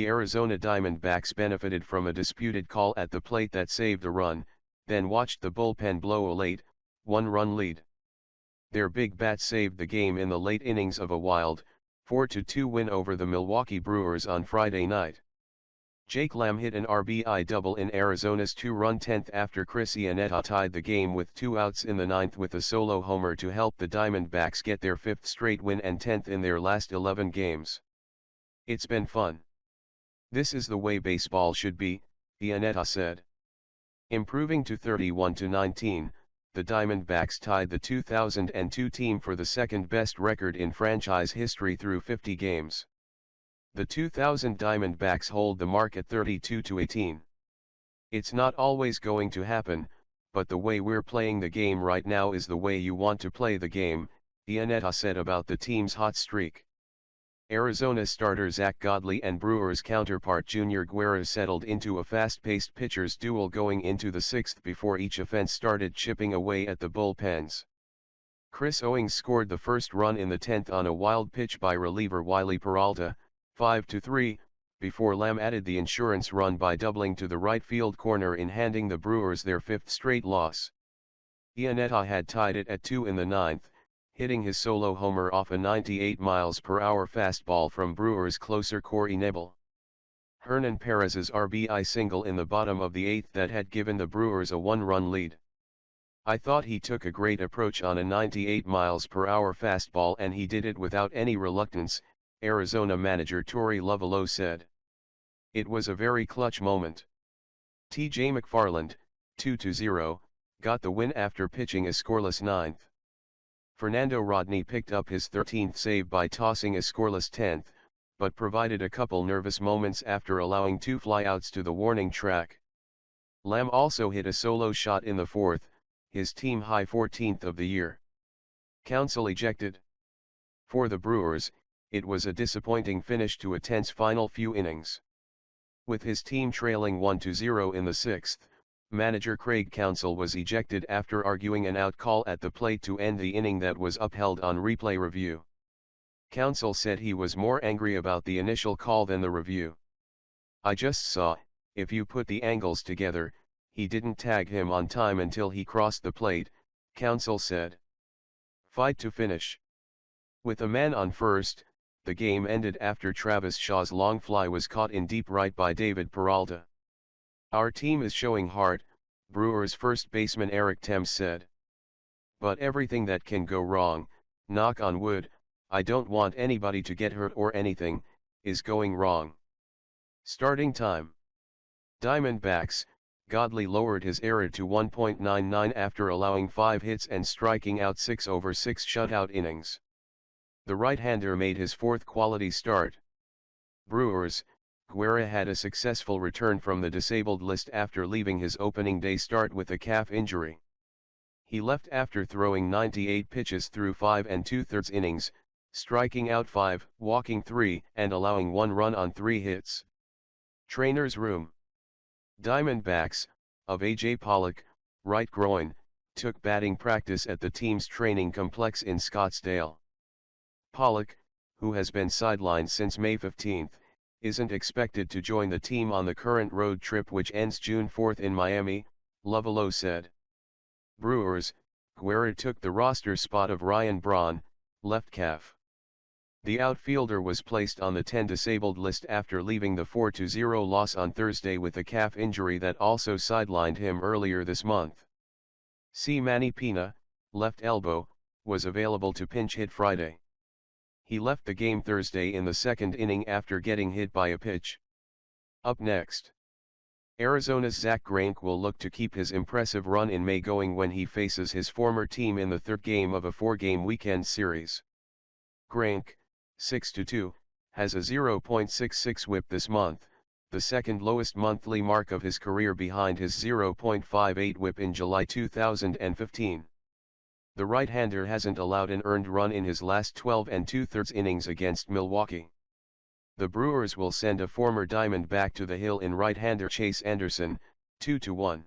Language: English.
The Arizona Diamondbacks benefited from a disputed call at the plate that saved the run, then watched the bullpen blow a late, one-run lead. Their big bat saved the game in the late innings of a wild, 4-2 win over the Milwaukee Brewers on Friday night. Jake Lamb hit an RBI double in Arizona's 2-run 10th after Chris Iannetta tied the game with 2 outs in the 9th with a solo homer to help the Diamondbacks get their 5th straight win and 10th in their last 11 games. "It's been fun. This is the way baseball should be," Iannetta said. Improving to 31-19, the Diamondbacks tied the 2002 team for the second-best record in franchise history through 50 games. The 2000 Diamondbacks hold the mark at 32-18. "It's not always going to happen, but the way we're playing the game right now is the way you want to play the game," Iannetta said about the team's hot streak. Arizona starter Zack Godley and Brewers counterpart Junior Guerra settled into a fast-paced pitcher's duel going into the 6th before each offense started chipping away at the bullpens. Chris Owings scored the first run in the 10th on a wild pitch by reliever Wiley Peralta, 5-3, before Lamb added the insurance run by doubling to the right field corner in handing the Brewers their 5th straight loss. Iannetta had tied it at 2 in the 9th, hitting his solo homer off a 98 mph fastball from Brewers closer Corey Knebel. Hernan Perez's RBI single in the bottom of the 8th that had given the Brewers a 1-run lead. "I thought he took a great approach on a 98 mph fastball and he did it without any reluctance," Arizona manager Torey Lovullo said. "It was a very clutch moment." T.J. McFarland, 2-0, got the win after pitching a scoreless 9th. Fernando Rodney picked up his 13th save by tossing a scoreless 10th, but provided a couple nervous moments after allowing 2 flyouts to the warning track. Lamb also hit a solo shot in the 4th, his team-high 14th of the year. Counsell ejected. For the Brewers, it was a disappointing finish to a tense final few innings. With his team trailing 1-0 in the 6th, manager Craig Counsell was ejected after arguing an out call at the plate to end the inning that was upheld on replay review. Counsell said he was more angry about the initial call than the review. "I just saw, if you put the angles together, he didn't tag him on time until he crossed the plate," Counsell said. Fight to finish. With a man on first, the game ended after Travis Shaw's long fly was caught in deep right by David Peralta. "Our team is showing heart," Brewers first baseman Eric Thames said. "But everything that can go wrong, knock on wood, I don't want anybody to get hurt or anything, is going wrong." Starting time. Diamondbacks, Godley lowered his ERA to 1.99 after allowing 5 hits and striking out 6 over 6 shutout innings. The right-hander made his 4th quality start. Brewers, Guerra had a successful return from the disabled list after leaving his opening day start with a calf injury. He left after throwing 98 pitches through 5 2/3 innings, striking out 5, walking 3, and allowing 1 run on 3 hits. Trainer's room. Diamondbacks, of A.J. Pollock, right groin, took batting practice at the team's training complex in Scottsdale. Pollock, who has been sidelined since May 15, isn't expected to join the team on the current road trip which ends June 4 in Miami, Lovullo said. Brewers, Guerra took the roster spot of Ryan Braun, left calf. The outfielder was placed on the 10 disabled list after leaving the 4-0 loss on Thursday with a calf injury that also sidelined him earlier this month. C. Manny Pina, left elbow, was available to pinch hit Friday. He left the game Thursday in the 2nd inning after getting hit by a pitch. Up next, Arizona's Zack Greinke will look to keep his impressive run in May going when he faces his former team in the 3rd game of a 4-game weekend series. Greinke, 6-2, has a 0.66 whip this month, the second lowest monthly mark of his career behind his 0.58 whip in July 2015. The right-hander hasn't allowed an earned run in his last 12 2/3 innings against Milwaukee. The Brewers will send a former Diamondback to the hill in right-hander Chase Anderson, 2-1.